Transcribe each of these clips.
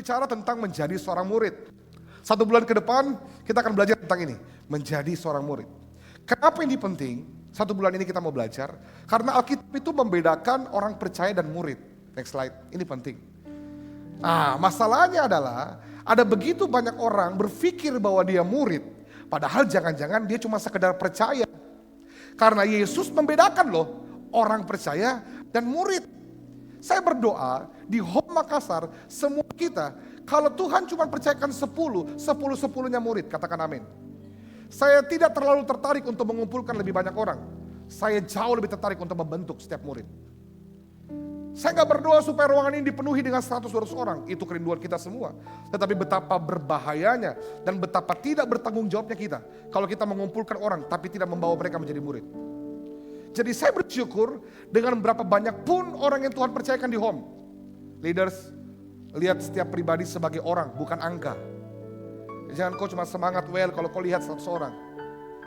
bicara tentang menjadi seorang murid. 1 bulan ke depan kita akan belajar tentang ini, menjadi seorang murid. Kenapa ini penting? 1 bulan ini kita mau belajar, karena Alkitab itu membedakan orang percaya dan murid. Next slide, ini penting. Nah, masalahnya adalah ada begitu banyak orang berpikir bahwa dia murid, padahal jangan-jangan dia cuma sekedar percaya. Karena Yesus membedakan loh orang percaya dan murid. Saya berdoa di Home Makassar semua kita, kalau Tuhan cuma percayakan 10-10-nya murid, katakan amin. Saya tidak terlalu tertarik untuk mengumpulkan lebih banyak orang. Saya jauh lebih tertarik untuk membentuk setiap murid. Saya gak berdoa supaya ruangan ini dipenuhi dengan 100-200 orang. Itu kerinduan kita semua. Tetapi betapa berbahayanya dan betapa tidak bertanggung jawabnya kita kalau kita mengumpulkan orang tapi tidak membawa mereka menjadi murid. Jadi saya bersyukur dengan berapa banyak pun orang yang Tuhan percayakan di Home. Leaders, lihat setiap pribadi sebagai orang, bukan angka. Jangan kau cuma semangat kalau kau lihat 100 orang.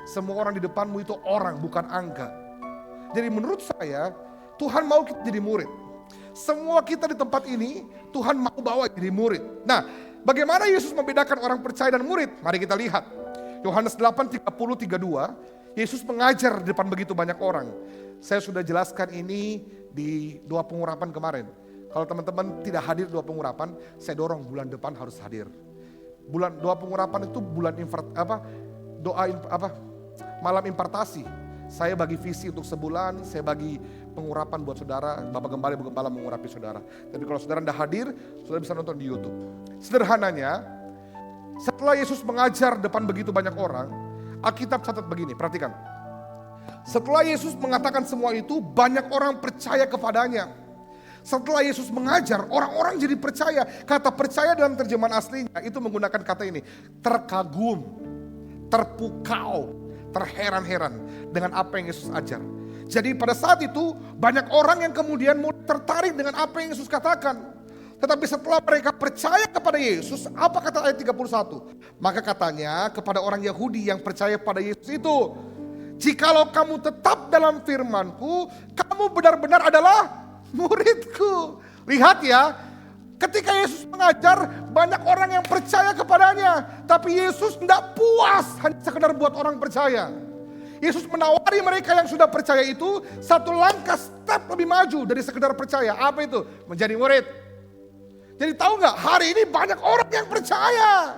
Semua orang di depanmu itu orang, bukan angka. Jadi menurut saya, Tuhan mau kita jadi murid. Semua kita di tempat ini, Tuhan mau bawa jadi murid. Nah, bagaimana Yesus membedakan orang percaya dan murid? Mari kita lihat. Yohanes 8:30-32, Yesus mengajar di depan begitu banyak orang. Saya sudah jelaskan ini di doa pengurapan kemarin. Kalau teman-teman tidak hadir doa pengurapan, saya dorong bulan depan harus hadir. Doa pengurapan itu malam impartasi. Saya bagi visi untuk sebulan, saya bagi pengurapan buat saudara, Bapak Gembala, Ibu Gembala mengurapi saudara. Tapi kalau saudara tidak hadir, saudara bisa nonton di YouTube. Sederhananya, setelah Yesus mengajar depan begitu banyak orang, Alkitab catat begini, perhatikan. Setelah Yesus mengatakan semua itu, banyak orang percaya kepadanya. Setelah Yesus mengajar, orang-orang jadi percaya. Kata percaya dalam terjemahan aslinya itu menggunakan kata ini, terkagum, terpukau, terheran-heran dengan apa yang Yesus ajar. Jadi pada saat itu banyak orang yang kemudian mulai tertarik dengan apa yang Yesus katakan. Tetapi setelah mereka percaya kepada Yesus, apa kata ayat 31? Maka katanya kepada orang Yahudi yang percaya pada Yesus itu, jikalau kamu tetap dalam firman-Ku, kamu benar-benar adalah murid-Ku. Lihat ya, ketika Yesus mengajar, banyak orang yang percaya kepadanya. Tapi Yesus tidak puas hanya sekedar buat orang percaya. Yesus menawari mereka yang sudah percaya itu satu langkah step lebih maju dari sekedar percaya. Apa itu? Menjadi murid. Jadi tahu nggak, hari ini banyak orang yang percaya.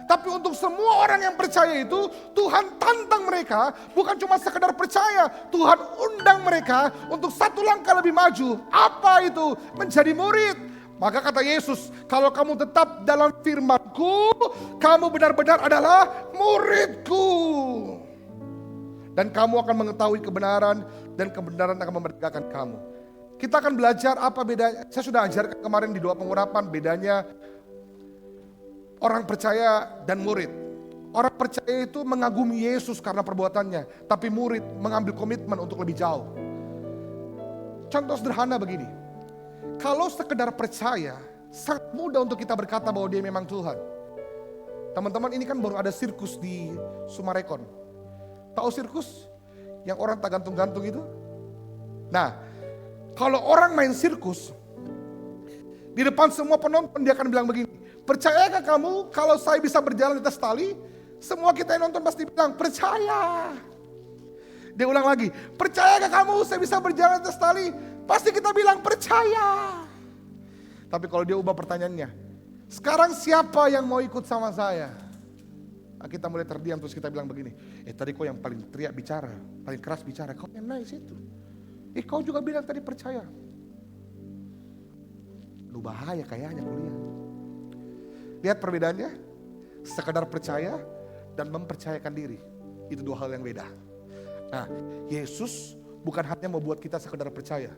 Tapi untuk semua orang yang percaya itu, Tuhan tantang mereka bukan cuma sekedar percaya. Tuhan undang mereka untuk satu langkah lebih maju. Apa itu? Menjadi murid. Maka kata Yesus, kalau kamu tetap dalam firman-Ku, kamu benar-benar adalah murid-Ku. Dan kamu akan mengetahui kebenaran, dan kebenaran akan memerdekakan kamu. Kita akan belajar apa bedanya. Saya sudah ajarkan kemarin di doa pengurapan, bedanya orang percaya dan murid. Orang percaya itu mengagumi Yesus karena perbuatannya, tapi murid mengambil komitmen untuk lebih jauh. Contoh sederhana begini. Kalau sekedar percaya, sangat mudah untuk kita berkata bahwa dia memang Tuhan. Teman-teman, ini kan baru ada sirkus di Sumarekon. Tahu sirkus? Yang orang tak gantung-gantung itu? Nah, kalau orang main sirkus, di depan semua penonton dia akan bilang begini, percayakah kamu kalau saya bisa berjalan di atas tali? Semua kita yang nonton pasti bilang, percaya. Dia ulang lagi, percayakah kamu saya bisa berjalan di atas tali? Pasti kita bilang, percaya. Tapi kalau dia ubah pertanyaannya, sekarang siapa yang mau ikut sama saya? Nah, kita mulai terdiam terus kita bilang begini, tadi kau yang paling teriak bicara, paling keras bicara, kau yang naik situ. Kau juga bilang tadi percaya. Lu bahaya kayaknya kuliah. Lihat perbedaannya, sekedar percaya dan mempercayakan diri. Itu dua hal yang beda. Nah, Yesus bukan hanya membuat kita sekedar percaya.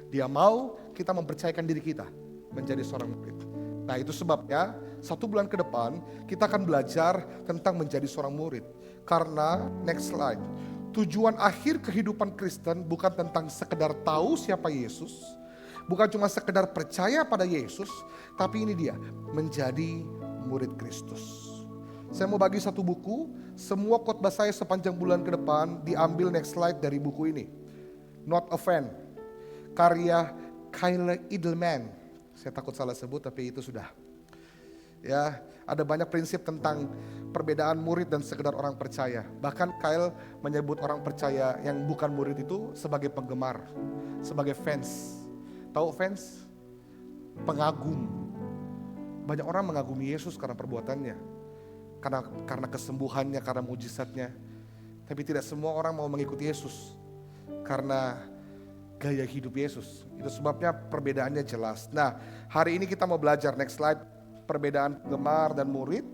Dia mau kita mempercayakan diri kita menjadi seorang murid. Nah, itu sebabnya 1 bulan ke depan kita akan belajar tentang menjadi seorang murid. Karena, next slide, tujuan akhir kehidupan Kristen bukan tentang sekedar tahu siapa Yesus, bukan cuma sekedar percaya pada Yesus, tapi ini dia, menjadi murid Kristus. Saya mau bagi satu buku, semua khotbah saya sepanjang bulan ke depan diambil next slide dari buku ini. Not a Fan, karya Kyle Idleman. Saya takut salah sebut tapi itu sudah. Ya, ada banyak prinsip tentang perbedaan murid dan sekedar orang percaya. Bahkan Kyle menyebut orang percaya yang bukan murid itu sebagai penggemar, sebagai fans. Tahu fans? Pengagum. Banyak orang mengagumi Yesus karena perbuatannya, karena kesembuhannya, karena mujizatnya. Tapi tidak semua orang mau mengikuti Yesus karena gaya hidup Yesus. Itu sebabnya perbedaannya jelas. Nah, hari ini kita mau belajar, next slide, perbedaan penggemar dan murid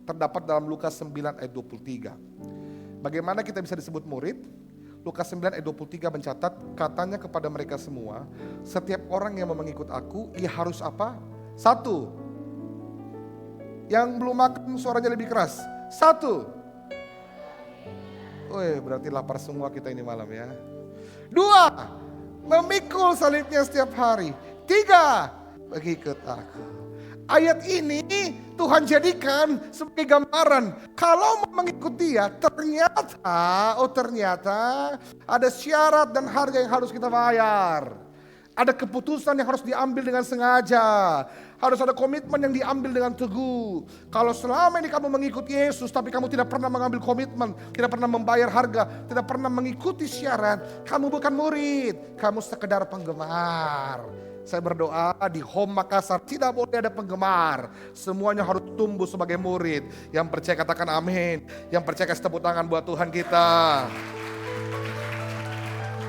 terdapat dalam Lukas 9 ayat 23. Bagaimana kita bisa disebut murid? Lukas 9 ayat 23 mencatat, katanya kepada mereka semua, setiap orang yang mau mengikut aku, ia harus apa? 1. Yang belum makan suaranya lebih keras. 1. Wih, berarti lapar semua kita ini malam ya. 2. Memikul salibnya setiap hari. 3. Mengikut aku. Ayat ini Tuhan jadikan sebagai gambaran. Kalau mau mengikuti dia, ternyata ada syarat dan harga yang harus kita bayar. Ada keputusan yang harus diambil dengan sengaja. Harus ada komitmen yang diambil dengan teguh. Kalau selama ini kamu mengikuti Yesus tapi kamu tidak pernah mengambil komitmen, tidak pernah membayar harga, tidak pernah mengikuti syarat, kamu bukan murid, kamu sekedar penggemar. Saya berdoa di Home Makassar tidak boleh ada penggemar. Semuanya harus tumbuh sebagai murid. Yang percaya katakan amin. Yang percaya kasih tepuk tangan buat Tuhan kita.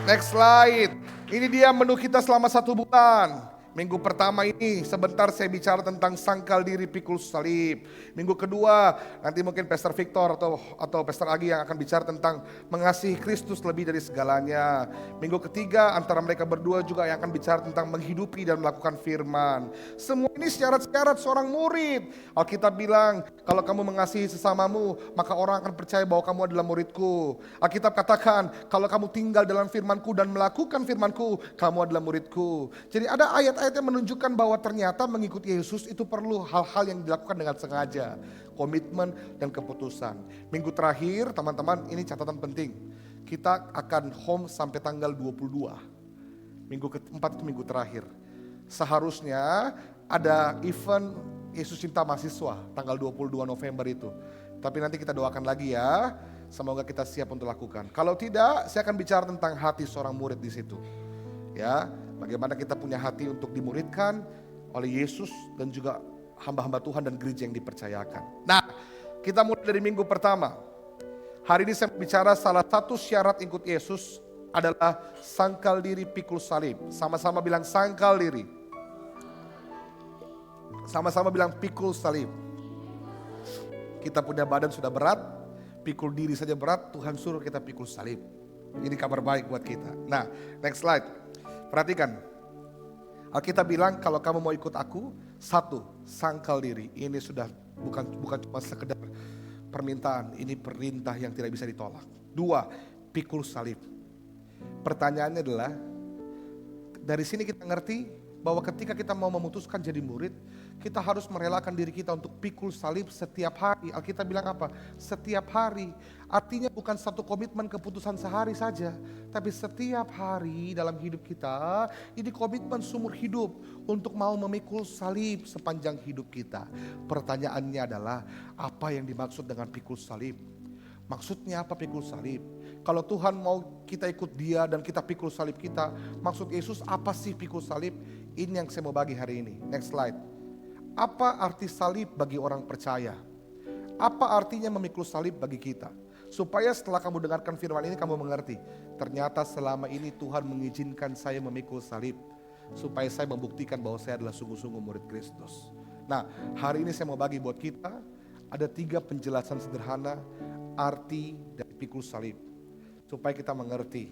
Next slide. Ini dia menu kita selama 1 bulan. Minggu pertama ini sebentar saya bicara tentang sangkal diri pikul salib. Minggu kedua nanti mungkin Pastor Victor atau Pastor Agi yang akan bicara tentang mengasihi Kristus lebih dari segalanya. Minggu ketiga antara mereka berdua juga yang akan bicara tentang menghidupi dan melakukan firman. Semua ini syarat-syarat seorang murid. Alkitab bilang kalau kamu mengasihi sesamamu maka orang akan percaya bahwa kamu adalah muridku. Alkitab katakan kalau kamu tinggal dalam firmanku dan melakukan firmanku, kamu adalah muridku. Jadi ada ayat yang menunjukkan bahwa ternyata mengikuti Yesus itu perlu hal-hal yang dilakukan dengan sengaja, komitmen dan keputusan. Minggu terakhir teman-teman, ini catatan penting. Kita akan home sampai tanggal 22. Minggu keempat itu minggu terakhir. Seharusnya ada event Yesus Cinta Mahasiswa tanggal 22 November itu. Tapi nanti kita doakan lagi ya. Semoga kita siap untuk lakukan. Kalau tidak, saya akan bicara tentang hati seorang murid di situ. Ya, bagaimana kita punya hati untuk dimuridkan oleh Yesus dan juga hamba-hamba Tuhan dan gereja yang dipercayakan. Nah, kita mulai dari minggu pertama. Hari ini saya bicara salah satu syarat ikut Yesus adalah sangkal diri pikul salib. Sama-sama bilang sangkal diri. Sama-sama bilang pikul salib. Kita punya badan sudah berat, pikul diri saja berat, Tuhan suruh kita pikul salib. Ini kabar baik buat kita. Nah, next slide. Perhatikan, Alkitab bilang kalau kamu mau ikut aku, 1, sangkal diri. Ini sudah bukan cuma sekedar permintaan, ini perintah yang tidak bisa ditolak. 2, pikul salib. Pertanyaannya adalah, dari sini kita ngerti bahwa ketika kita mau memutuskan jadi murid, kita harus merelakan diri kita untuk pikul salib setiap hari. Alkitab bilang apa? Setiap hari. Artinya bukan satu komitmen keputusan sehari saja, tapi setiap hari dalam hidup kita, ini komitmen seumur hidup untuk mau memikul salib sepanjang hidup kita. Pertanyaannya adalah, apa yang dimaksud dengan pikul salib? Maksudnya apa pikul salib? Kalau Tuhan mau kita ikut dia dan kita pikul salib kita, maksud Yesus apa sih pikul salib? Ini yang saya mau bagi hari ini. Next slide. Apa arti salib bagi orang percaya? Apa artinya memikul salib bagi kita? Supaya setelah kamu dengarkan firman ini kamu mengerti. Ternyata selama ini Tuhan mengizinkan saya memikul salib. Supaya saya membuktikan bahwa saya adalah sungguh-sungguh murid Kristus. Nah, hari ini saya mau bagi buat kita. Ada 3 penjelasan sederhana arti dari pikul salib. Supaya kita mengerti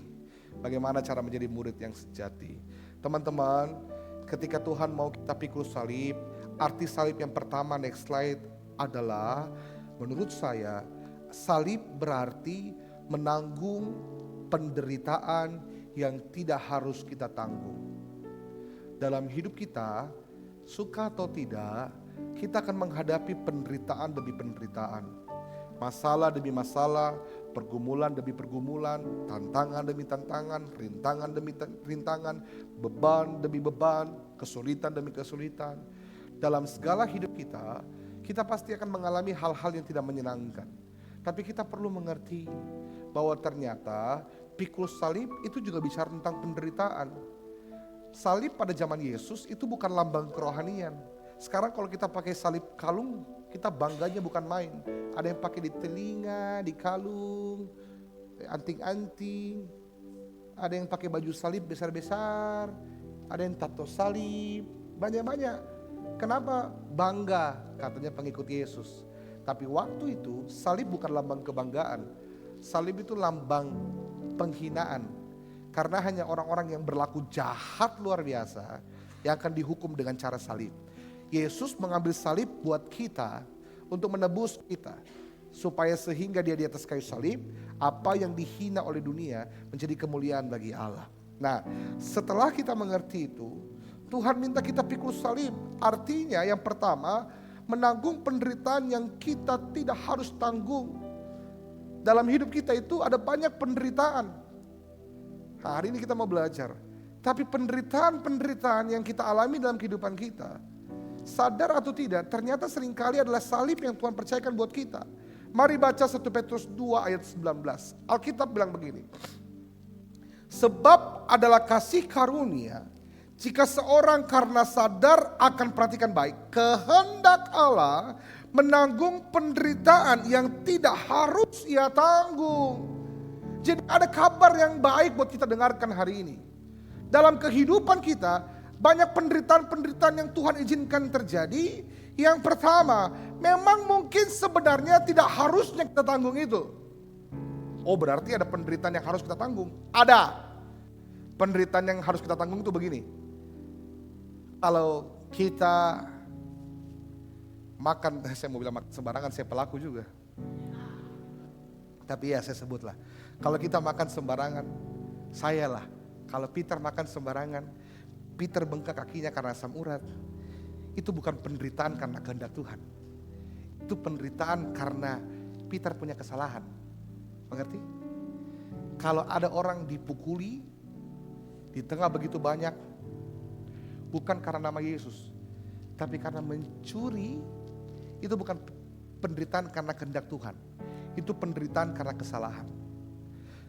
bagaimana cara menjadi murid yang sejati. Teman-teman, ketika Tuhan mau kita pikul salib, arti salib yang pertama, next slide, adalah menurut saya, salib berarti menanggung penderitaan yang tidak harus kita tanggung. Dalam hidup kita, suka atau tidak, kita akan menghadapi penderitaan demi penderitaan. Masalah demi masalah, pergumulan demi pergumulan, tantangan demi tantangan, rintangan demi rintangan, beban demi beban, kesulitan demi kesulitan. dalam segala hidup kita, kita pasti akan mengalami hal-hal yang tidak menyenangkan. Tapi kita perlu mengerti bahwa ternyata pikul salib itu juga bicara tentang penderitaan. Salib pada zaman Yesus itu bukan lambang kerohanian. Sekarang kalau kita pakai salib kalung, kita bangganya bukan main. Ada yang pakai di telinga, di kalung, anting-anting. Ada yang pakai baju salib besar-besar. Ada yang tato salib, banyak-banyak. Kenapa? Bangga katanya pengikut Yesus. Tapi waktu itu salib bukan lambang kebanggaan. Salib itu lambang penghinaan. Karena hanya orang-orang yang berlaku jahat luar biasa yang akan dihukum dengan cara salib. Yesus mengambil salib buat kita untuk menebus kita. Supaya sehingga dia di atas kayu salib, apa yang dihina oleh dunia menjadi kemuliaan bagi Allah. Nah, setelah kita mengerti itu, Tuhan minta kita pikul salib. Artinya yang pertama, menanggung penderitaan yang kita tidak harus tanggung. Dalam hidup kita itu ada banyak penderitaan. Nah, hari ini kita mau belajar. Tapi penderitaan-penderitaan yang kita alami dalam kehidupan kita, sadar atau tidak, ternyata seringkali adalah salib yang Tuhan percayakan buat kita. Mari baca 1 Petrus 2 ayat 19. Alkitab bilang begini. Sebab adalah kasih karunia jika seorang karena sadar akan perhatikan baik kehendak Allah menanggung penderitaan yang tidak harus ia tanggung. Jadi ada kabar yang baik buat kita dengarkan hari ini. Dalam kehidupan kita banyak penderitaan-penderitaan yang Tuhan izinkan terjadi. Yang pertama, memang mungkin sebenarnya tidak harusnya kita tanggung itu. Oh, berarti ada penderitaan yang harus kita tanggung. Ada. Penderitaan yang harus kita tanggung itu begini. Kalau kita makan, saya mau bilang makan sembarangan, saya pelaku juga. Tapi ya saya sebutlah. Kalau kita makan sembarangan, saya lah. Kalau Peter makan sembarangan, Peter bengkak kakinya karena asam urat. Itu bukan penderitaan karena kehendak Tuhan. Itu penderitaan karena Peter punya kesalahan. Mengerti? Kalau ada orang dipukuli di tengah begitu banyak, bukan karena nama Yesus, tapi karena mencuri, itu bukan penderitaan karena kehendak Tuhan. Itu penderitaan karena kesalahan.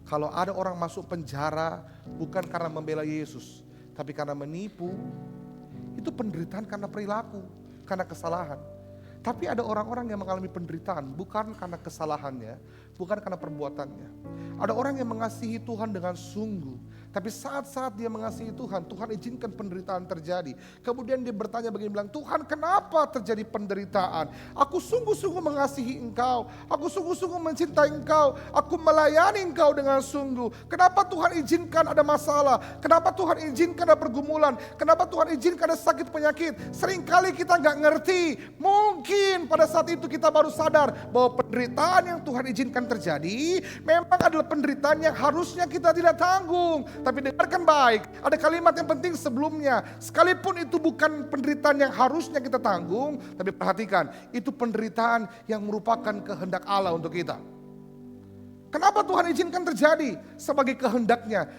Kalau ada orang masuk penjara bukan karena membela Yesus, tapi karena menipu, itu penderitaan karena perilaku, karena kesalahan. Tapi ada orang-orang yang mengalami penderitaan bukan karena kesalahannya, bukan karena perbuatannya. Ada orang yang mengasihi Tuhan dengan sungguh, tapi saat-saat dia mengasihi Tuhan, Tuhan izinkan penderitaan terjadi. Kemudian dia bertanya begini, bilang, Tuhan kenapa terjadi penderitaan? Aku sungguh-sungguh mengasihi Engkau, aku sungguh-sungguh mencintai Engkau, aku melayani Engkau dengan sungguh. Kenapa Tuhan izinkan ada masalah? Kenapa Tuhan izinkan ada pergumulan? Kenapa Tuhan izinkan ada sakit penyakit? Seringkali kita gak ngerti. Mungkin pada saat itu kita baru sadar bahwa penderitaan yang Tuhan izinkan terjadi memang adalah penderitaan yang harusnya kita tidak tanggung. Tapi dengarkan baik, ada kalimat yang penting sebelumnya. Sekalipun itu bukan penderitaan yang harusnya kita tanggung, tapi perhatikan, itu penderitaan yang merupakan kehendak Allah untuk kita. Kenapa Tuhan izinkan terjadi? Sebagai kehendaknya.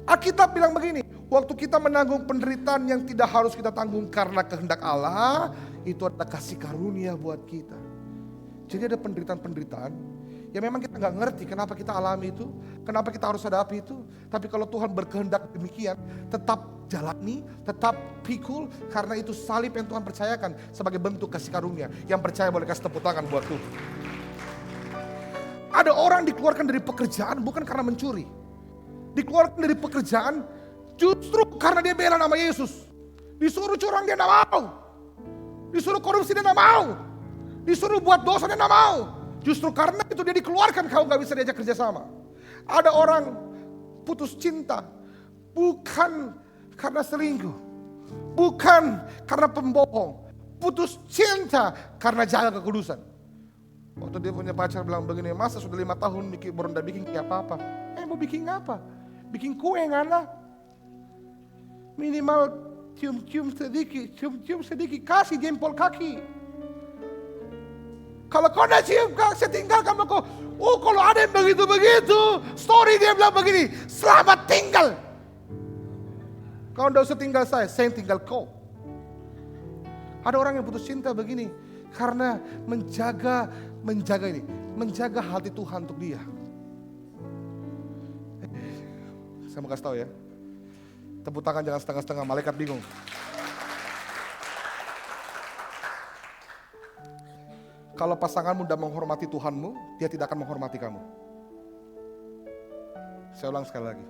Alkitab bilang begini, waktu kita menanggung penderitaan yang tidak harus kita tanggung karena kehendak Allah, itu adalah kasih karunia buat kita. Jadi ada penderitaan-penderitaan yang memang kita gak ngerti kenapa kita alami itu, kenapa kita harus hadapi itu. Tapi kalau Tuhan berkehendak demikian, tetap jalani, tetap pikul, karena itu salib yang Tuhan percayakan sebagai bentuk kasih karunia. Yang percaya boleh kasih tepuk tangan buat Tuhan. Ada orang dikeluarkan dari pekerjaan bukan karena mencuri. Dikeluarkan dari pekerjaan justru karena dia bela nama Yesus. Disuruh curang dia gak mau. Disuruh korupsi dia gak mau. Disuruh buat dosa dia gak mau. Justru karena itu dia dikeluarkan, kau gak bisa diajak kerjasama. Ada orang putus cinta bukan karena selingkuh, bukan karena pembohong. Putus cinta karena jaga kekudusan. Waktu dia punya pacar bilang begini, masa sudah 5 tahun baru udah bikin kayak apa-apa. Mau bikin apa? Bikin kue ngana. Minimal cium-cium sedikit, kasih jempol kaki. Kalau kau nak cium kau, saya tinggalkan kau. Oh, kalau ada yang begitu-begitu, story dia bilang begini, selamat tinggal. Kau tidak usah tinggal saya yang tinggal kau. Ada orang yang putus cinta begini karena menjaga hati Tuhan untuk dia. Saya mau kasih tahu ya. Tepuk tangan jangan setengah-setengah, malaikat bingung. Kalau pasanganmu tidak menghormati Tuhanmu, dia tidak akan menghormati kamu. Saya ulang sekali lagi.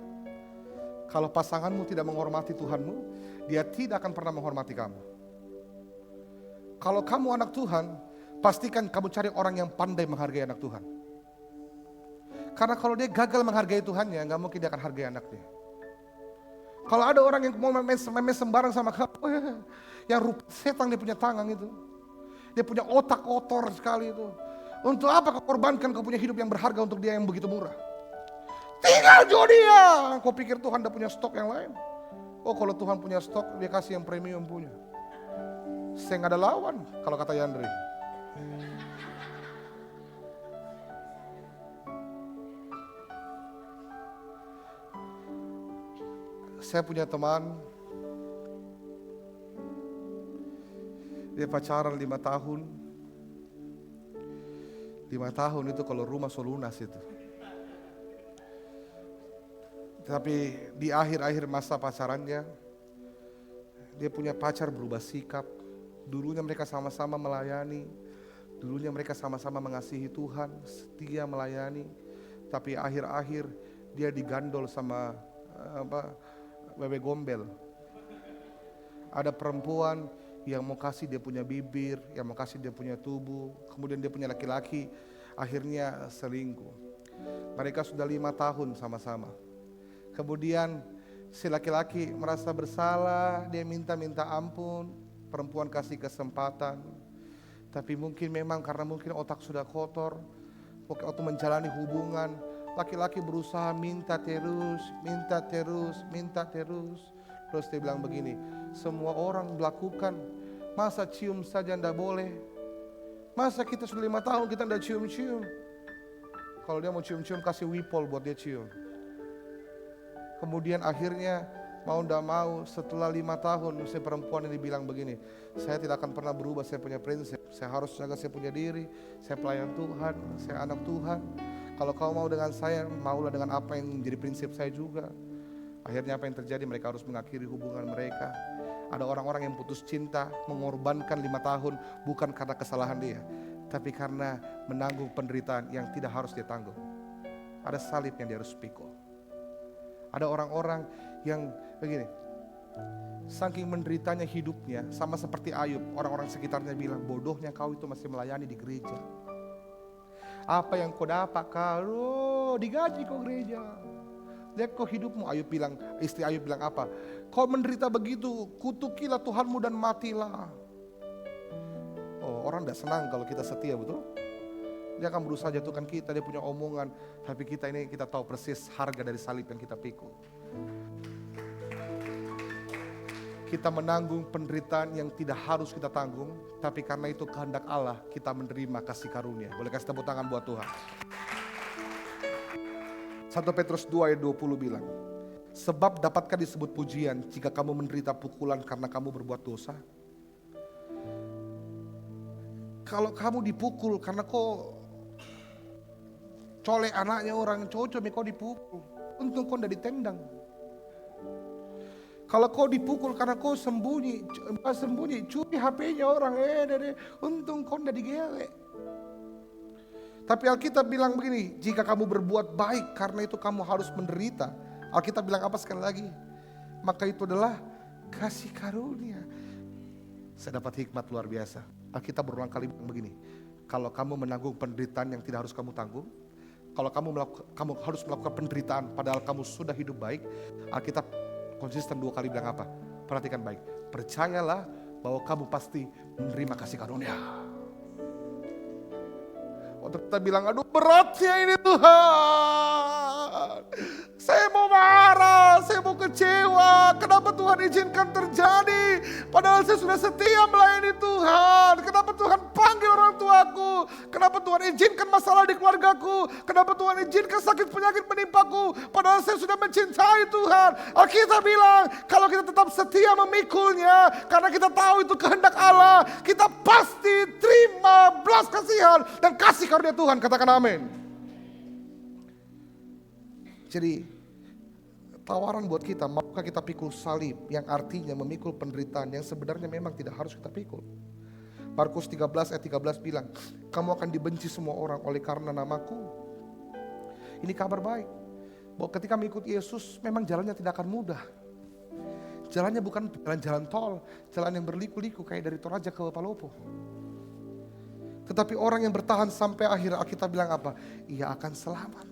Kalau pasanganmu tidak menghormati Tuhanmu, dia tidak akan pernah menghormati kamu. Kalau kamu anak Tuhan, pastikan kamu cari orang yang pandai menghargai anak Tuhan. Karena kalau dia gagal menghargai Tuhannya, gak mungkin dia akan hargai anaknya. Kalau ada orang yang mau memes sembarang sama kamu, yang rupa setan dia punya tangan itu. Dia punya otak kotor sekali itu. Untuk apa kau korbankan kau punya hidup yang berharga untuk dia yang begitu murah? Tinggal jual dia. Kau pikir Tuhan tidak punya stok yang lain? Oh kalau Tuhan punya stok, dia kasih yang premium punya. Saya nggak ada lawan kalau kata Yandri. Saya punya teman, dia pacaran 5 tahun. 5 tahun itu kalau rumah solunas itu. Tapi di akhir-akhir masa pacarannya, dia punya pacar berubah sikap. Dulunya mereka sama-sama melayani. Dulunya mereka sama-sama mengasihi Tuhan, setia melayani. Tapi akhir-akhir dia digandol sama wewe gombel. Ada perempuan yang mau kasih dia punya bibir, yang mau kasih dia punya tubuh, kemudian dia punya laki-laki, akhirnya selingkuh. Mereka sudah 5 tahun sama-sama. Kemudian si laki-laki merasa bersalah, dia minta ampun, perempuan kasih kesempatan. Tapi mungkin memang karena mungkin otak sudah kotor, waktu menjalani hubungan, laki-laki berusaha minta terus. Terus dia bilang begini, semua orang melakukan, masa cium saja ndak boleh? Masa kita sudah 5 tahun kita ndak cium-cium? Kalau dia mau cium-cium kasih wipol buat dia cium. Kemudian akhirnya mau ndak mau setelah 5 tahun si perempuan ini bilang begini, saya tidak akan pernah berubah, saya punya prinsip, saya harus jaga saya punya diri, saya pelayan Tuhan, saya anak Tuhan. Kalau kau mau dengan saya, maulah dengan apa yang menjadi prinsip saya juga. Akhirnya apa yang terjadi? Mereka harus mengakhiri hubungan mereka. Ada orang-orang yang putus cinta, mengorbankan 5 tahun bukan karena kesalahan dia, tapi karena menanggung penderitaan yang tidak harus dia tanggung. Ada salib yang dia harus pikul. Ada orang-orang yang begini, saking menderitanya hidupnya, sama seperti Ayub, orang-orang sekitarnya bilang, bodohnya kau itu masih melayani di gereja. Apa yang kau dapat kalau digaji kau gereja? Lihat kau hidupmu. Ayub bilang, istri Ayub bilang apa? Kau menderita begitu, kutukilah Tuhanmu dan matilah. Oh, orang tidak senang kalau kita setia, betul? Dia akan berusaha jatuhkan kita, dia punya omongan. Tapi kita ini kita tahu persis harga dari salib yang kita pikul. Kita menanggung penderitaan yang tidak harus kita tanggung, tapi karena itu kehendak Allah kita menerima kasih karunia. Boleh kasih tepuk tangan buat Tuhan. 1 Petrus 2 ayat 20 bilang, sebab dapatkah disebut pujian jika kamu menderita pukulan karena kamu berbuat dosa? Kalau kamu dipukul karena kau colek anaknya orang, cocok kau dipukul, untung kau tidak ditendang. Kalau kau dipukul karena kau sembunyi, curi HP-nya orang, untung kau tidak digelek. Tapi Alkitab bilang begini, jika kamu berbuat baik karena itu kamu harus menderita. Alkitab bilang apa sekali lagi? Maka itu adalah kasih karunia. Saya dapat hikmat luar biasa. Alkitab berulang kali bilang begini, kalau kamu menanggung penderitaan yang tidak harus kamu tanggung, kalau kamu harus melakukan penderitaan padahal kamu sudah hidup baik, Alkitab konsisten 2 kali bilang apa? Perhatikan baik. Percayalah bahwa kamu pasti menerima kasih karunia. Waktu kita bilang, aduh beratnya ini Tuhan. Saya mau marah, saya mau kecewa. Kenapa Tuhan Tuhan izinkan terjadi? Padahal saya sudah setia melayani Tuhan. Kenapa Tuhan panggil orang tuaku? Kenapa Tuhan izinkan masalah di keluargaku? Kenapa Tuhan izinkan sakit penyakit menimpaku? Padahal saya sudah mencintai Tuhan. Alkitab bilang, kalau kita tetap setia memikulnya, karena kita tahu itu kehendak Allah, kita pasti terima belas kasihan dan kasih karunia Tuhan. Katakan amin. Jadi tawaran buat kita, maukah kita pikul salib, yang artinya memikul penderitaan yang sebenarnya memang tidak harus kita pikul. Markus 13 ayat 13 bilang, kamu akan dibenci semua orang oleh karena namaku. Ini kabar baik, bahwa ketika mengikut Yesus memang jalannya tidak akan mudah. Jalannya bukan jalan tol, jalan yang berliku-liku kayak dari Toraja ke Palopo. Tetapi orang yang bertahan sampai akhir, Alkitab bilang apa? Ia akan selamat.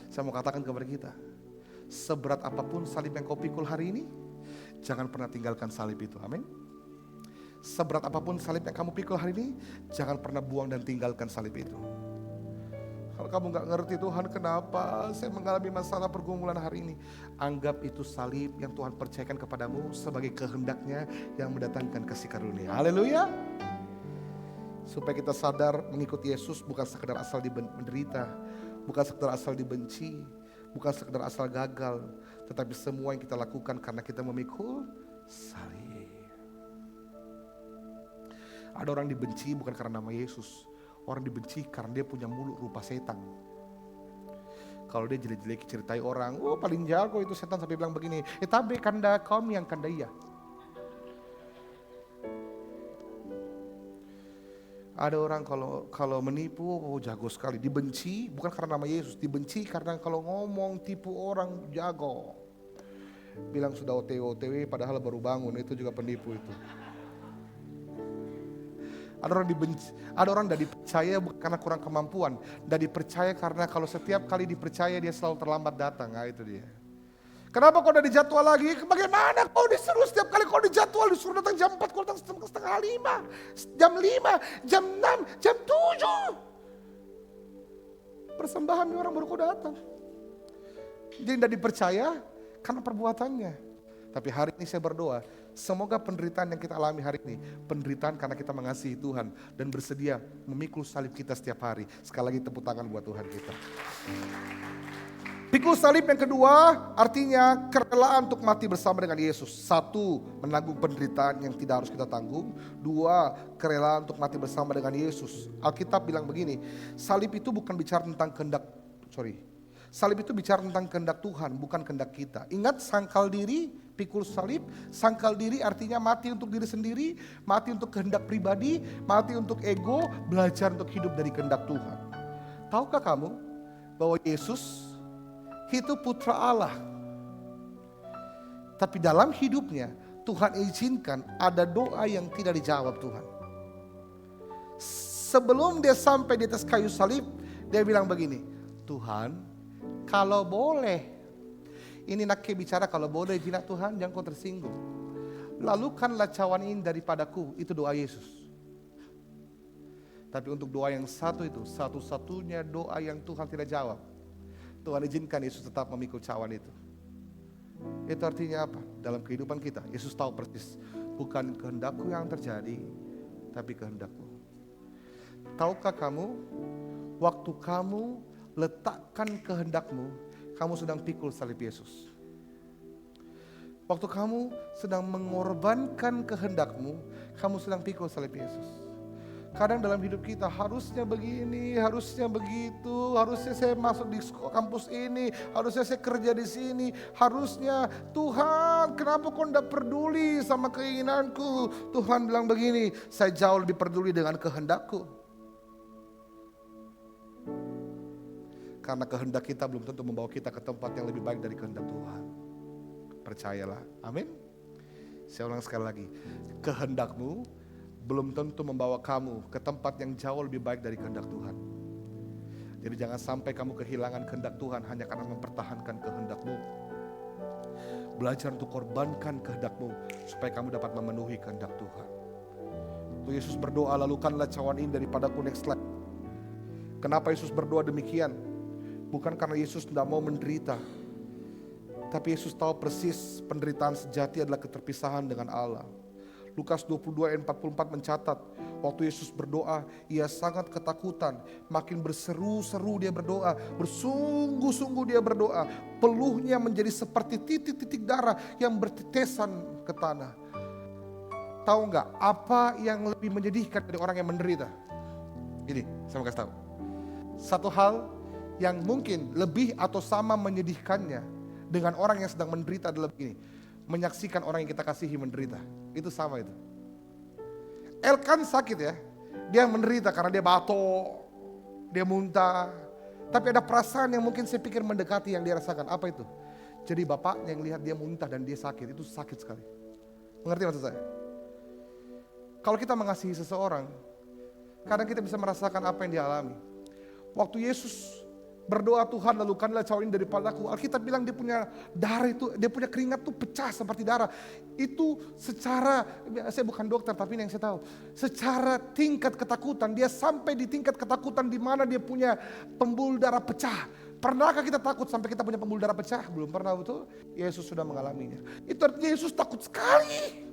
Saya mau katakan kepada kita, seberat apapun salib yang kau pikul hari ini, jangan pernah tinggalkan salib itu. Amin. Seberat apapun salib yang kamu pikul hari ini, jangan pernah buang dan tinggalkan salib itu. Kalau kamu gak ngerti Tuhan, kenapa saya mengalami masalah pergumulan hari ini, anggap itu salib yang Tuhan percayakan kepadamu sebagai kehendaknya yang mendatangkan kasih karunia. Haleluya. Supaya kita sadar mengikuti Yesus bukan sekedar asal menderita, bukan sekedar asal dibenci, bukan sekedar asal gagal, tetapi semua yang kita lakukan karena kita memikul salib. Ada orang dibenci bukan karena nama Yesus. Orang dibenci karena dia punya mulut rupa setan. Kalau dia jelek-jelek ceritai orang, oh paling jago itu setan, sampai bilang begini, tapi kanda kaum yang kanda iya. Ada orang kalau menipu, oh jago sekali. Dibenci bukan karena nama Yesus, dibenci karena kalau ngomong tipu orang jago. Bilang sudah OTW padahal baru bangun, itu juga penipu itu. Ada orang dibenci, ada orang tidak dipercaya bukan karena kurang kemampuan, tidak dipercaya karena kalau setiap kali dipercaya dia selalu terlambat datang. Nah itu dia. Kenapa kau udah dijadwal lagi? Bagaimana kau disuruh setiap kali kau dijadwal disuruh datang jam 4, kau datang setengah 5, jam 5, jam 6, jam 7. Persembahan orang baru kau datang. Jadi tidak dipercaya karena perbuatannya. Tapi hari ini saya berdoa, semoga penderitaan yang kita alami hari ini, penderitaan karena kita mengasihi Tuhan dan bersedia memikul salib kita setiap hari. Sekali lagi tepuk tangan buat Tuhan kita. Pikul salib yang kedua artinya kerelaan untuk mati bersama dengan Yesus. 1, menanggung penderitaan yang tidak harus kita tanggung. 2, kerelaan untuk mati bersama dengan Yesus. Alkitab bilang begini, salib itu bukan bicara tentang salib itu bicara tentang kehendak Tuhan, bukan kehendak kita. Ingat, sangkal diri, pikul salib. Sangkal diri artinya mati untuk diri sendiri, mati untuk kehendak pribadi, mati untuk ego, belajar untuk hidup dari kehendak Tuhan. Tahukah kamu bahwa Yesus itu putra Allah. Tapi dalam hidupnya Tuhan izinkan ada doa yang tidak dijawab Tuhan. Sebelum dia sampai di atas kayu salib, dia bilang begini, Tuhan kalau boleh, ini naknya bicara kalau boleh jinak Tuhan jangan kau tersinggung. Lalukanlah cawan ini daripadaku, itu doa Yesus. Tapi untuk doa yang satu itu, satu-satunya doa yang Tuhan tidak jawab. Tuhan izinkan Yesus tetap memikul cawan itu. Itu artinya apa? Dalam kehidupan kita, Yesus tahu persis, bukan kehendakku yang terjadi, tapi kehendakmu. Tahukah kamu, waktu kamu letakkan kehendakmu, kamu sedang pikul salib Yesus. Waktu kamu sedang mengorbankan kehendakmu, kamu sedang pikul salib Yesus. Kadang dalam hidup kita harusnya begini, harusnya begitu, harusnya saya masuk di kampus ini, harusnya saya kerja di sini, harusnya Tuhan kenapa kau tidak peduli sama keinginanku? Tuhan bilang begini, saya jauh lebih peduli dengan kehendakku. Karena kehendak kita belum tentu membawa kita ke tempat yang lebih baik dari kehendak Tuhan. Percayalah, amin. Saya ulang sekali lagi, kehendakmu belum tentu membawa kamu ke tempat yang jauh lebih baik dari kehendak Tuhan. Jadi jangan sampai kamu kehilangan kehendak Tuhan hanya karena mempertahankan kehendakmu. Belajar untuk korbankan kehendakmu supaya kamu dapat memenuhi kehendak Tuhan. Tuh Yesus berdoa, lalukanlah cawan ini daripadaku. Next slide. Kenapa Yesus berdoa demikian? Bukan karena Yesus tidak mau menderita. Tapi Yesus tahu persis penderitaan sejati adalah keterpisahan dengan Allah. Lukas 22 ayat 44 mencatat, waktu Yesus berdoa, ia sangat ketakutan. Makin berseru-seru dia berdoa, bersungguh-sungguh dia berdoa. Peluhnya menjadi seperti titik-titik darah yang bertetesan ke tanah. Tahu nggak apa yang lebih menyedihkan dari orang yang menderita? Ini saya mau kasih tahu. Satu hal yang mungkin lebih atau sama menyedihkannya dengan orang yang sedang menderita adalah begini. Menyaksikan orang yang kita kasihi menderita. Itu sama itu. Elkan sakit ya. Dia menderita karena dia batuk, dia muntah. Tapi ada perasaan yang mungkin saya pikir mendekati yang dia rasakan. Apa itu? Jadi bapaknya yang lihat dia muntah dan dia sakit. Itu sakit sekali. Mengerti maksud saya? Kalau kita mengasihi seseorang, kadang kita bisa merasakan apa yang dia alami. Waktu Yesus berdoa, Tuhan lalukanlah cawan ini daripadaku. Alkitab bilang dia punya darah itu, dia punya keringat tuh pecah seperti darah. Itu secara, saya bukan dokter tapi ini yang saya tahu. Secara tingkat ketakutan, dia sampai di tingkat ketakutan di mana dia punya pembuluh darah pecah. Pernahkah kita takut sampai kita punya pembuluh darah pecah? Belum pernah, betul? Yesus sudah mengalaminya. Itu artinya Yesus takut sekali.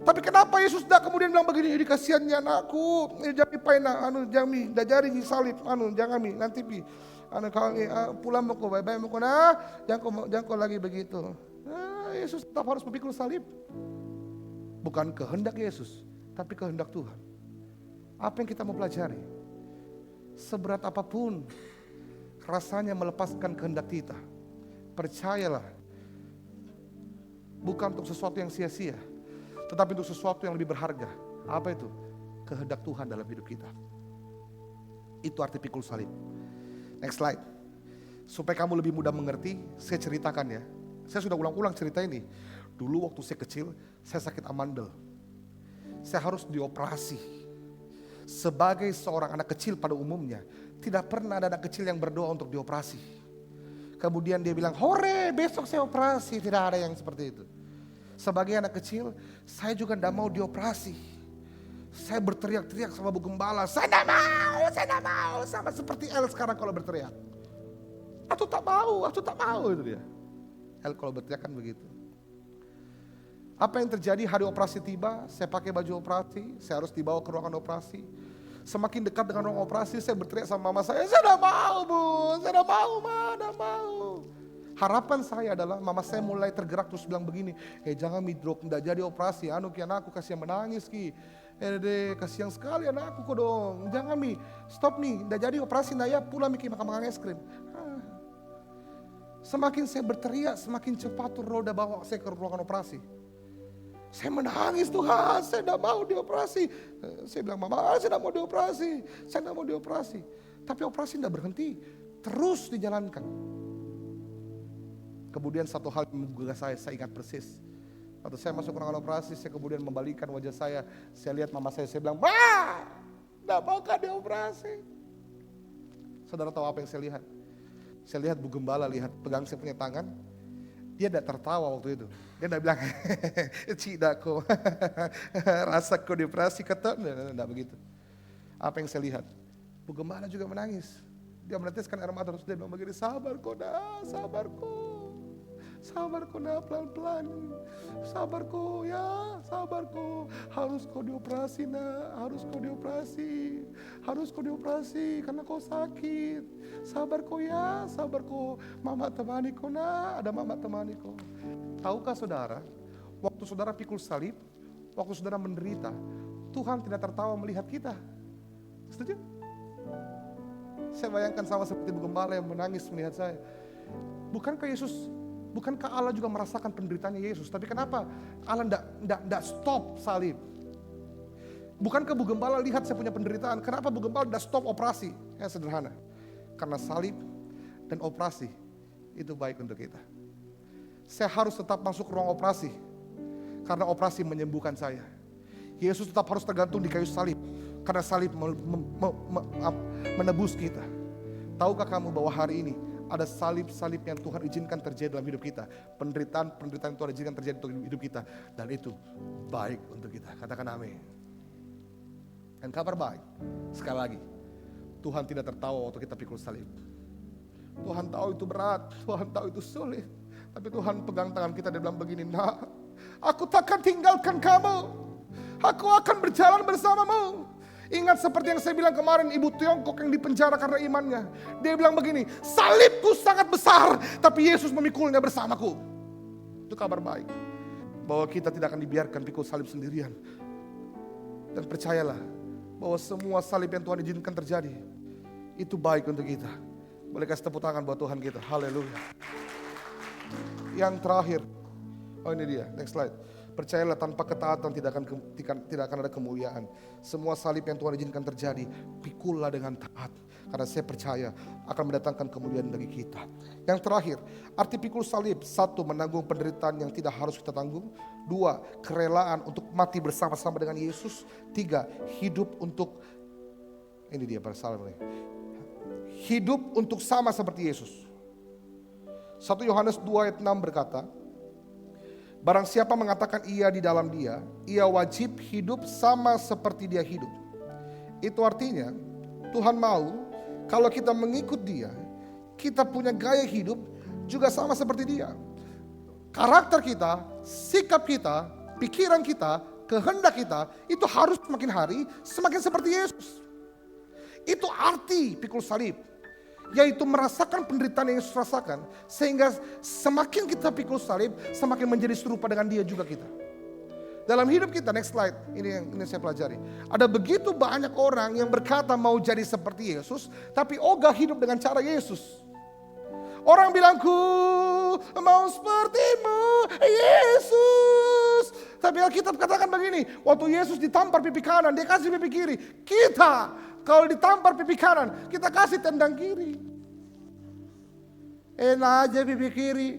Tapi kenapa Yesus dah kemudian bilang begini, ini kasihannya anakku, jami paina, jami, dah jari salib, jangan mi, nanti pi, kau pulang mau kau, baik mau kau jangan kau lagi begitu. Yesus tetap harus memikul salib, bukan kehendak Yesus, tapi kehendak Tuhan. Apa yang kita mau pelajari? Seberat apapun rasanya melepaskan kehendak kita, percayalah, bukan untuk sesuatu yang sia-sia, tetapi untuk sesuatu yang lebih berharga. Apa itu? Kehendak Tuhan dalam hidup kita. Itu arti pikul salib. Next slide. Supaya kamu lebih mudah mengerti, saya ceritakan ya. Saya sudah ulang-ulang cerita ini. Dulu waktu saya kecil, saya sakit amandel. Saya harus dioperasi. Sebagai seorang anak kecil pada umumnya, tidak pernah ada anak kecil yang berdoa untuk dioperasi. Kemudian dia bilang, hore besok saya operasi. Tidak ada yang seperti itu. Sebagai anak kecil, saya juga tidak mau dioperasi. Saya berteriak-teriak sama Bu Gembala, saya tidak mau. Sama seperti El sekarang kalau berteriak. Aku tak mau itu dia. El kalau berteriak kan begitu. Apa yang terjadi hari operasi tiba, saya pakai baju operasi, saya harus dibawa ke ruangan operasi. Semakin dekat dengan ruang operasi, saya berteriak sama mama saya tidak mau Bu, saya tidak mau Ma, tidak mau. Harapan saya adalah mama saya mulai tergerak terus bilang begini, jangan midrok, tidak jadi operasi, ki anakku kasihan menangis ki, kasihan sekali anakku kok dong, jangan mi, stop nih, tidak jadi operasi, nah ya pulang mi makan es krim. Semakin saya berteriak, semakin cepat tuh roda bawa saya ke ruangan operasi. Saya menangis Tuhan, saya tidak mau dioperasi. Saya bilang mama, saya tidak mau dioperasi, tapi operasi tidak berhenti, terus dijalankan. Kemudian satu hal yang menggugah saya ingat persis. Waktu saya masuk ruangan operasi, saya kemudian membalikan wajah saya lihat mama saya bilang, Ma, tidak maukah dioperasi? Saudara tahu apa yang saya lihat? Saya lihat Bu Gembala pegang saya punya tangan, dia tidak tertawa waktu itu. Dia tidak bilang, Cidako, rasa kau dioperasi, kata, tidak begitu. Apa yang saya lihat? Bu Gembala juga menangis. Dia meneteskan air mata terus dia bilang begini, sabar kau dah pelan-pelan, sabar kau, harus kau dioperasi nak, harus kau dioperasi karena kau sakit, sabar kau, mama temani kau nak, ada mama temani kau. Tahukah saudara, waktu saudara pikul salib, waktu saudara menderita, Tuhan tidak tertawa melihat kita. Setuju? Saya bayangkan sama seperti Bu Gembala yang menangis melihat saya. Bukankah Allah juga merasakan penderitaannya Yesus? Tapi kenapa Allah tidak stop salib? Bukankah Bu Gembala lihat saya punya penderitaan? Kenapa Bu Gembala tidak stop operasi? Ya sederhana. Karena salib dan operasi itu baik untuk kita. Saya harus tetap masuk ruang operasi. Karena operasi menyembuhkan saya. Yesus tetap harus tergantung di kayu salib. Karena salib menebus kita. Tahukah kamu bahwa hari ini ada salib-salib yang Tuhan izinkan terjadi dalam hidup kita. Penderitaan Tuhan izinkan terjadi dalam hidup kita. Dan itu baik untuk kita. Katakan amin. Dan kabar baik. Sekali lagi. Tuhan tidak tertawa waktu kita pikul salib. Tuhan tahu itu berat. Tuhan tahu itu sulit. Tapi Tuhan pegang tangan kita, dia bilang begini, "Nak, aku takkan tinggalkan kamu. Aku akan berjalan bersamamu." Ingat seperti yang saya bilang kemarin, ibu Tiongkok yang dipenjara karena imannya. Dia bilang begini, "Salibku sangat besar, tapi Yesus memikulnya bersamaku." Itu kabar baik. Bahwa kita tidak akan dibiarkan pikul salib sendirian. Dan percayalah, bahwa semua salib yang Tuhan izinkan terjadi, itu baik untuk kita. Boleh kasih tepuk tangan buat Tuhan kita. Haleluya. Yang terakhir, oh ini dia, next slide. Percayalah tanpa ketaatan tidak akan ada kemuliaan. Semua salib yang Tuhan izinkan terjadi, pikullah dengan taat. Karena saya percaya akan mendatangkan kemuliaan bagi kita. Yang terakhir, arti pikul salib. 1, menanggung penderitaan yang tidak harus kita tanggung. 2, kerelaan untuk mati bersama-sama dengan Yesus. 3, hidup untuk, ini dia pada salam ini. Hidup untuk sama seperti Yesus. 1 Yohanes 2 ayat 6 berkata, barang siapa mengatakan ia di dalam dia, ia wajib hidup sama seperti dia hidup. Itu artinya Tuhan mau kalau kita mengikut dia, kita punya gaya hidup juga sama seperti dia. Karakter kita, sikap kita, pikiran kita, kehendak kita, itu harus semakin hari semakin seperti Yesus. Itu arti pikul salib. Yaitu merasakan penderitaan yang Yesus rasakan. Sehingga semakin kita pikul salib, semakin menjadi serupa dengan dia juga kita. Dalam hidup kita, next slide, ini yang saya pelajari. Ada begitu banyak orang yang berkata mau jadi seperti Yesus, tapi ogah hidup dengan cara Yesus. Orang bilang, "Ku mau sepertimu, Yesus." Tapi Alkitab katakan begini, waktu Yesus ditampar pipi kanan, dia kasih pipi kiri. Kita, kalau ditampar pipi kanan, kita kasih tendang kiri. Enak aja pipi kiri.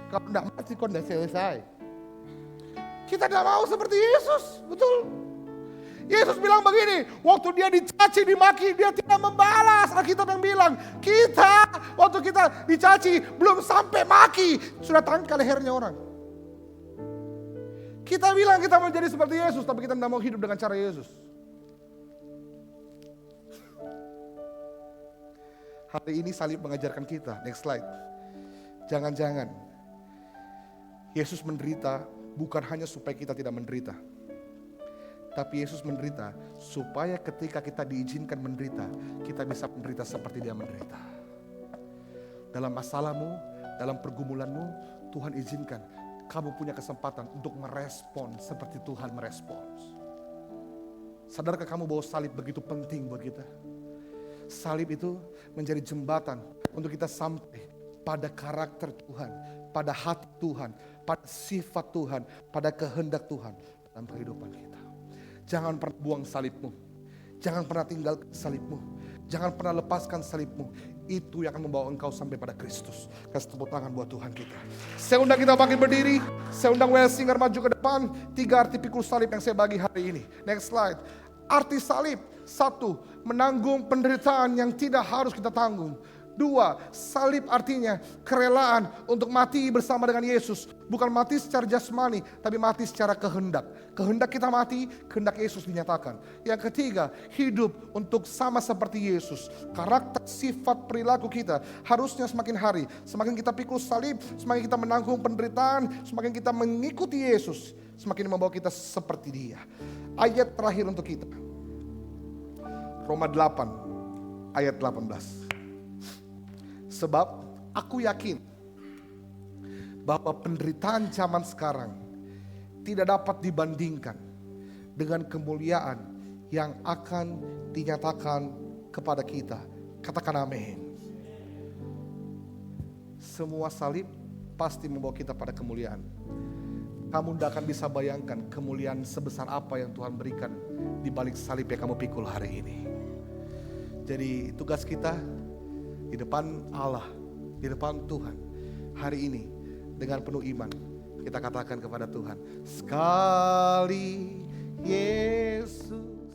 Kalau tidak mati kok tidak selesai. Kita tidak mau seperti Yesus, betul. Yesus bilang begini, waktu dia dicaci, dimaki, dia tidak membalas. Alkitab yang bilang, kita waktu kita dicaci belum sampai maki, sudah tangkal lehernya orang. Kita bilang kita mau jadi seperti Yesus, tapi kita tidak mau hidup dengan cara Yesus. Hari ini salib mengajarkan kita, next slide. Jangan-jangan Yesus menderita bukan hanya supaya kita tidak menderita. Tapi Yesus menderita supaya ketika kita diizinkan menderita, kita bisa menderita seperti dia menderita. Dalam masalahmu, dalam pergumulanmu, Tuhan izinkan kamu punya kesempatan untuk merespon seperti Tuhan merespons. Sadarkah kamu bahwa salib begitu penting buat kita? Salib itu menjadi jembatan untuk kita sampai pada karakter Tuhan, pada hati Tuhan, pada sifat Tuhan, pada kehendak Tuhan dalam kehidupan kita. Jangan pernah buang salibmu. Jangan pernah tinggalkan salibmu. Jangan pernah lepaskan salibmu. Itu yang akan membawa engkau sampai pada Kristus. Kasih tepuk tangan buat Tuhan kita. Saya undang kita bangkit berdiri. Saya undang WL Singer maju ke depan. 3 arti pikul salib yang saya bagi hari ini. Next slide. Arti salib. 1, menanggung penderitaan yang tidak harus kita tanggung. 2, salib artinya kerelaan untuk mati bersama dengan Yesus. Bukan mati secara jasmani, tapi mati secara kehendak. Kehendak kita mati, kehendak Yesus dinyatakan. Yang ketiga, hidup untuk sama seperti Yesus. Karakter, sifat, perilaku kita harusnya semakin hari, semakin kita pikul salib, semakin kita menanggung penderitaan, semakin kita mengikuti Yesus, semakin membawa kita seperti Dia. Ayat terakhir untuk kita. Roma 8, ayat 18. Sebab aku yakin bahwa penderitaan zaman sekarang tidak dapat dibandingkan dengan kemuliaan yang akan dinyatakan kepada kita. Katakan amin. Semua salib pasti membawa kita pada kemuliaan. Kamu tidak akan bisa bayangkan kemuliaan sebesar apa yang Tuhan berikan di balik salib yang kamu pikul hari ini. Jadi tugas kita di depan Allah, di depan Tuhan hari ini dengan penuh iman kita katakan kepada Tuhan, sekali Yesus